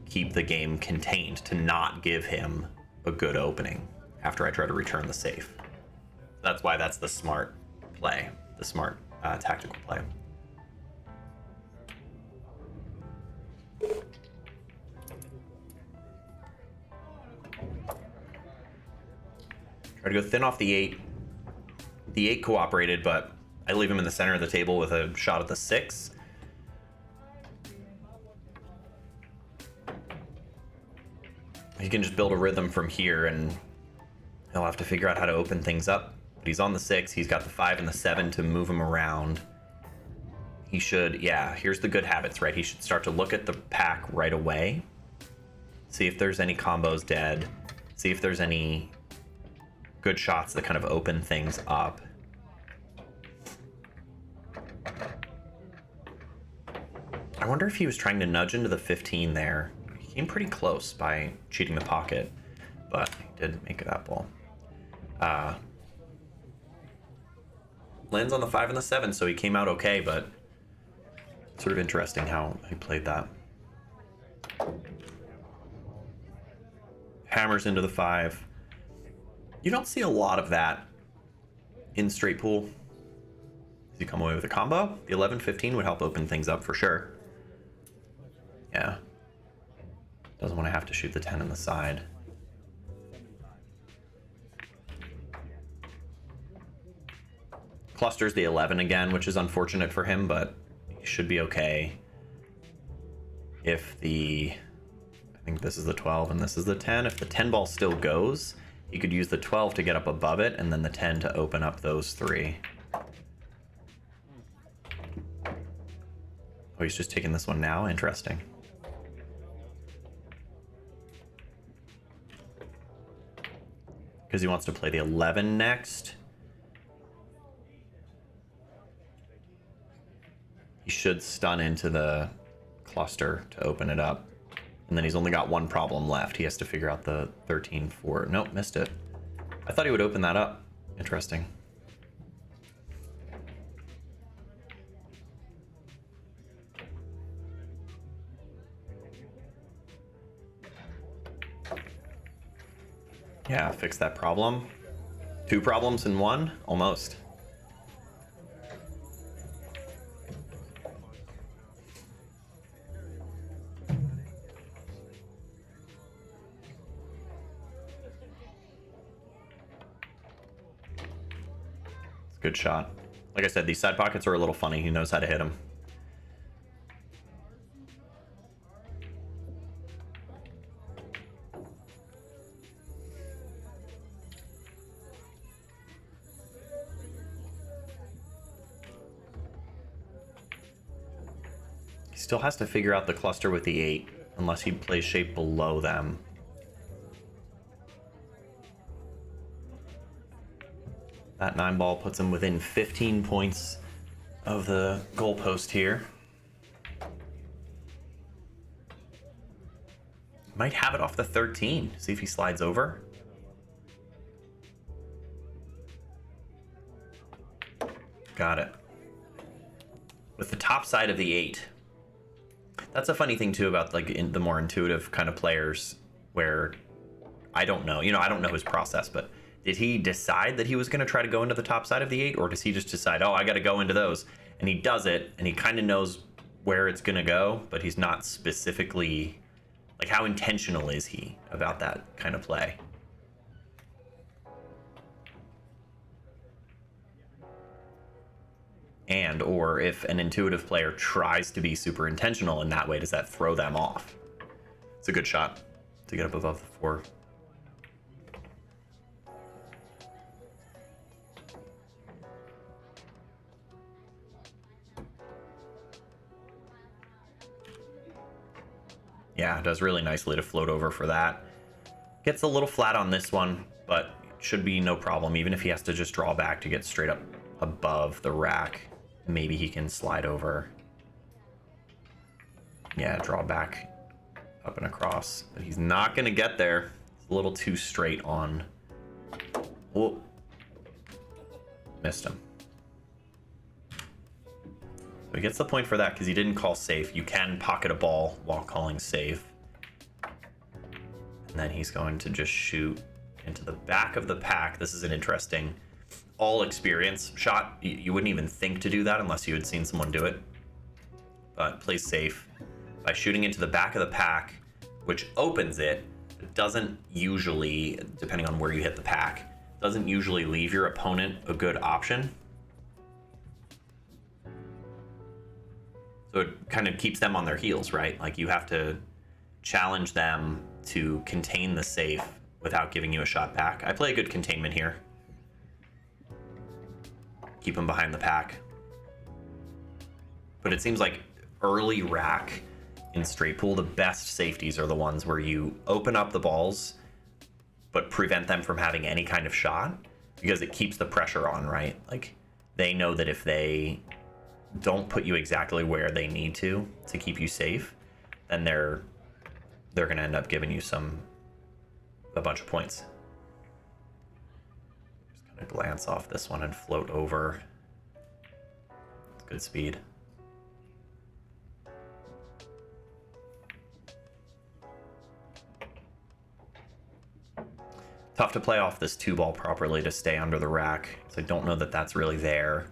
keep the game contained, to not give him a good opening after I try to return the safe. That's why that's the smart play, the smart tactical play. Try to go thin off the 8. The 8 cooperated, but I leave him in the center of the table with a shot at the 6. He can just build a rhythm from here, and he'll have to figure out how to open things up. But he's on the 6. He's got the 5 and the 7 to move him around. He should, yeah, here's the good habits, right? He should start to look at the pack right away. See if there's any combos dead. See if there's any good shots that kind of open things up. I wonder if he was trying to nudge into the 15 there. He came pretty close by cheating the pocket, but he did make that ball. Lands on the 5 and the 7, so he came out okay, but sort of interesting how he played that. Hammers into the 5. You don't see a lot of that in straight pool. Does he come away with a combo? The 11-15 would help open things up for sure. Yeah. Doesn't want to have to shoot the 10 on the side. Clusters the 11 again, which is unfortunate for him, but he should be okay. If the... I think this is the 12 and this is the 10. If the 10 ball still goes, he could use the 12 to get up above it, and then the 10 to open up those 3. Oh, he's just taking this one now? Interesting. Because he wants to play the 11 next. He should stun into the cluster to open it up. And then he's only got one problem left. He has to figure out the 13-4. Nope, missed it. I thought he would open that up. Interesting. Yeah, fix that problem. 2 problems in 1? Almost. Good shot. Like I said, these side pockets are a little funny. He knows how to hit them. He still has to figure out the cluster with the 8, unless he plays shape below them. That 9 ball puts him within 15 points of the goalpost here. Might have it off the 13. See if he slides over. Got it. With the top side of the 8. That's a funny thing too about like the more intuitive kind of players, where I don't know. You know, I don't know his process, but did he decide that he was going to try to go into the top side of the 8, or does he just decide, oh, I got to go into those? And he does it, and he kind of knows where it's going to go, but he's not specifically, like, how intentional is he about that kind of play? And or if an intuitive player tries to be super intentional in that way, does that throw them off? It's a good shot to get up above the 4. Yeah, it does really nicely to float over for that. Gets a little flat on this one, but should be no problem. Even if he has to just draw back to get straight up above the rack, maybe he can slide over. Yeah, draw back up and across, but he's not going to get there. It's a little too straight on. Oh, missed him. So he gets the point for that because he didn't call safe. You can pocket a ball while calling safe. And then he's going to just shoot into the back of the pack. This is an interesting all experience shot. You wouldn't even think to do that unless you had seen someone do it. But plays safe by shooting into the back of the pack, which opens it. It doesn't usually, depending on where you hit the pack, doesn't usually leave your opponent a good option. So it kind of keeps them on their heels, right? Like you have to challenge them to contain the safe without giving you a shot back. I play a good containment here. Keep them behind the pack. But it seems like early rack in straight pool, the best safeties are the ones where you open up the balls but prevent them from having any kind of shot, because it keeps the pressure on, right? Like they know that if they don't put you exactly where they need to keep you safe, then they're going to end up giving you a bunch of points. Just kind of glance off this one and float over. It's good speed. Tough to play off this 2-ball properly to stay under the rack, so I don't know that that's really there.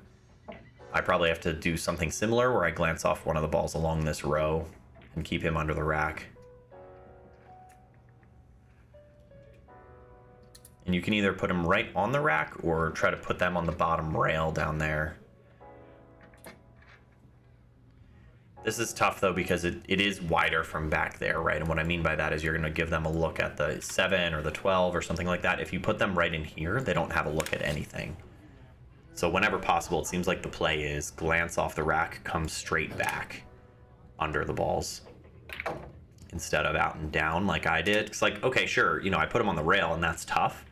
I probably have to do something similar where I glance off one of the balls along this row and keep him under the rack. And you can either put him right on the rack or try to put them on the bottom rail down there. This is tough though because it is wider from back there, right? And what I mean by that is you're going to give them a look at the 7 or the 12 or something like that. If you put them right in here, they don't have a look at anything. So whenever possible, it seems like the play is glance off the rack, come straight back under the balls instead of out and down like I did. It's like, okay, sure, I put him on the rail and that's tough,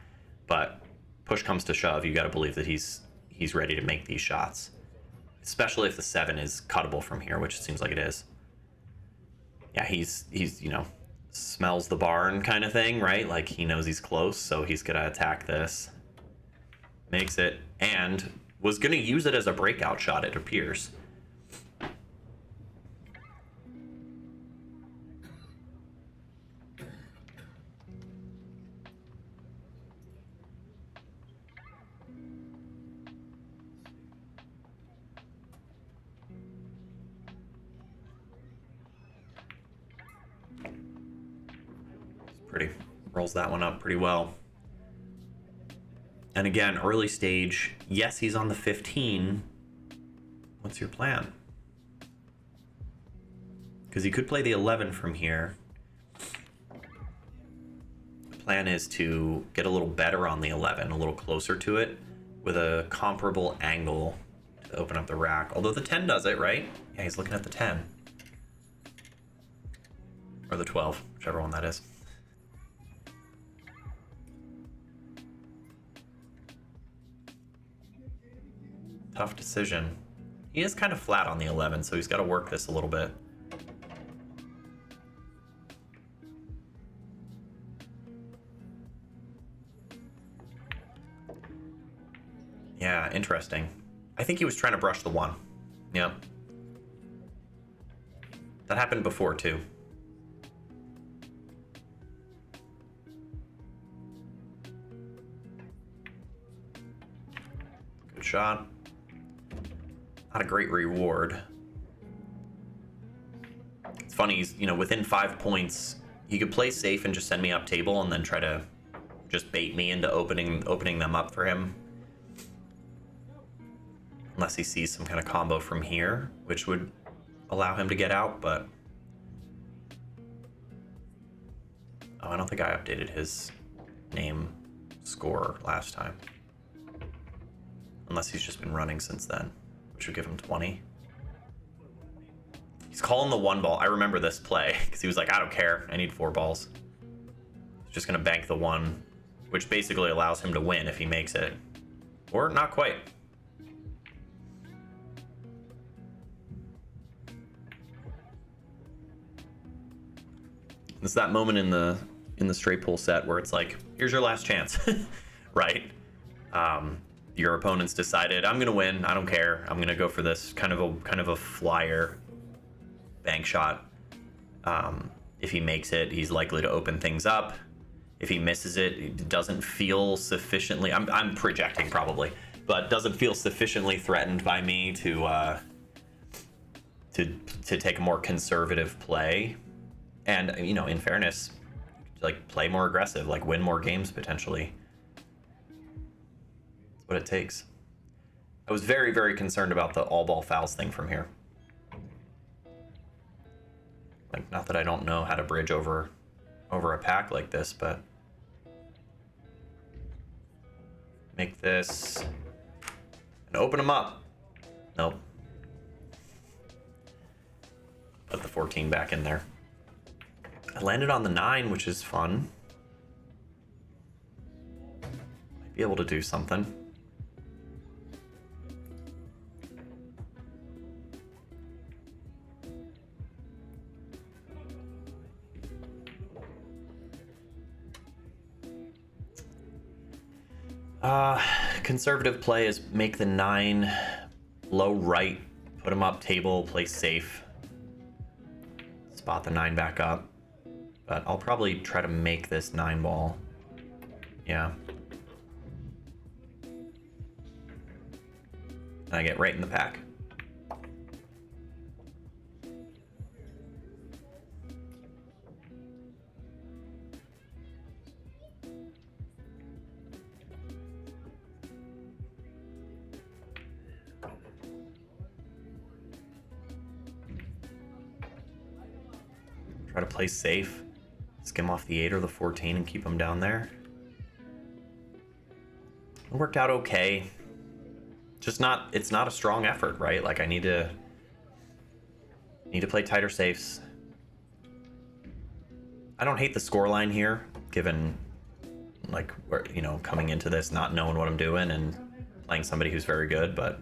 but push comes to shove, you got to believe that he's ready to make these shots, especially if the 7 is cuttable from here, which it seems like it is. Yeah, he's smells the barn kind of thing, right? Like he knows he's close, so he's gonna attack this. Makes it, and was gonna use it as a breakout shot, it appears. Pretty, rolls that one up pretty well. And again, early stage, yes, he's on the 15. What's your plan? Because he could play the 11 from here. The plan is to get a little better on the 11, a little closer to it, with a comparable angle to open up the rack. Although the 10 does it, right? Yeah, he's looking at the 10. Or the 12, whichever one that is. Tough decision. He is kind of flat on the 11, so he's got to work this a little bit. Yeah, interesting. I think he was trying to brush the 1. Yeah. That happened before, too. Good shot. Not a great reward. It's funny, he's, within 5 points, he could play safe and just send me up table and then try to just bait me into opening them up for him. unless he sees some kind of combo from here, which would allow him to get out, but... Oh, I don't think I updated his name score last time. Unless he's just been running since then, which would give him 20. He's calling the 1 ball. I remember this play, because he was like, I don't care, I need 4 balls. He's just gonna bank the 1, which basically allows him to win if he makes it. Or not quite. It's that moment in the straight pool set where it's like, here's your last chance, right? Your opponent's decided, I'm gonna win, I don't care, I'm gonna go for this kind of a flyer bank shot. If he makes it, he's likely to open things up. If he misses it, it doesn't feel sufficiently, I'm projecting probably, but doesn't feel sufficiently threatened by me to take a more conservative play. And, you know, in fairness, like, play more aggressive, like, win more games potentially. That's what it takes. I was very, very concerned about the all ball fouls thing from here. Like, not that I don't know how to bridge over a pack like this, but make this and open them up. Nope. Put the 14 back in there. I landed on the 9, which is fun. Might be able to do something. Conservative play is make the 9 low right, put him up table, play safe. Spot the 9 back up. But I'll probably try to make this 9 ball. Yeah. And I get right in the pack. Try to play safe. Skim off the 8 or the 14 and keep them down there. It worked out okay. Just not, it's not a strong effort, right? Like, I need to play tighter safes. I don't hate the scoreline here, given, like, where, you know, coming into this not knowing what I'm doing and playing somebody who's very good, but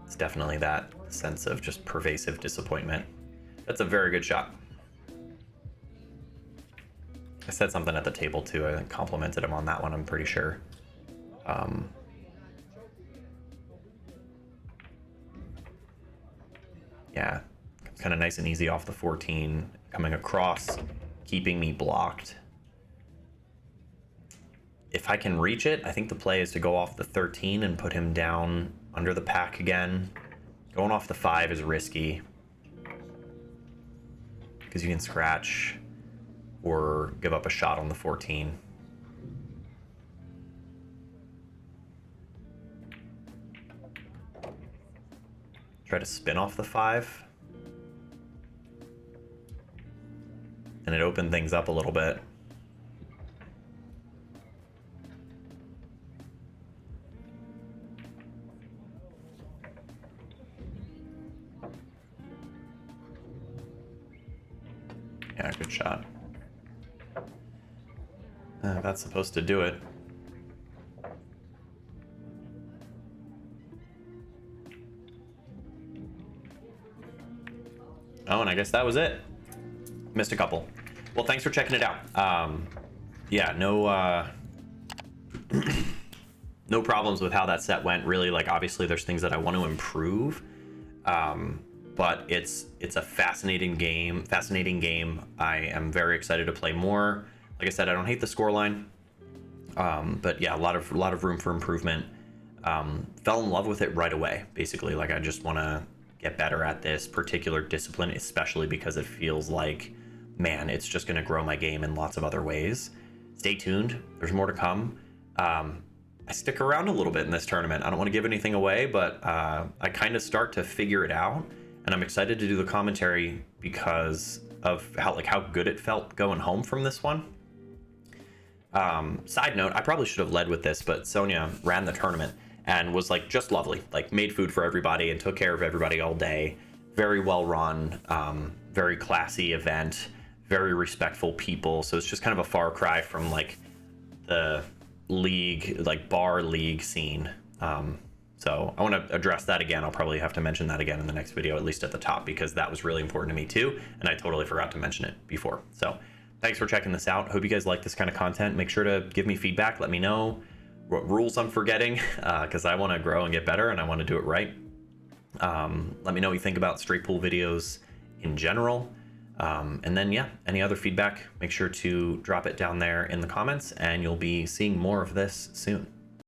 it's definitely that sense of just pervasive disappointment. That's a very good shot. I said something at the table too. I complimented him on that one, I'm pretty sure. Yeah, it's kind of nice and easy off the 14, coming across, keeping me blocked. If I can reach it, I think the play is to go off the 13 and put him down under the pack again. Going off the 5 is risky, because you can scratch or give up a shot on the 14. Try to spin off the 5. And it opened things up a little bit. Yeah, good shot. That's supposed to do it. Oh, and I guess that was it. Missed a couple. Well, thanks for checking it out. Yeah, no no problems with how that set went, really. Like, obviously there's things that I want to improve. But it's a fascinating game. I am very excited to play more. Like I said, I don't hate the scoreline, but yeah, a lot of room for improvement. Fell in love with it right away, basically. Like, I just want to get better at this particular discipline, especially because it feels like, man, it's just going to grow my game in lots of other ways. Stay tuned. There's more to come. I stick around a little bit in this tournament. I don't want to give anything away, but I kind of start to figure it out, and I'm excited to do the commentary because of how good it felt going home from this one. Side note, I probably should have led with this, but Sonia ran the tournament and was like just lovely, like made food for everybody and took care of everybody all day. Very well run, very classy event, very respectful people. So it's just kind of a far cry from like the league, like bar league scene. So I want to address that again. I'll probably have to mention that again in the next video, at least at the top, because that was really important to me too, and I totally forgot to mention it before. So thanks for checking this out. Hope you guys like this kind of content. Make sure to give me feedback. Let me know what rules I'm forgetting, because I want to grow and get better, and I want to do it right. Let me know what you think about straight pool videos in general. And then, yeah, any other feedback, make sure to drop it down there in the comments, and you'll be seeing more of this soon.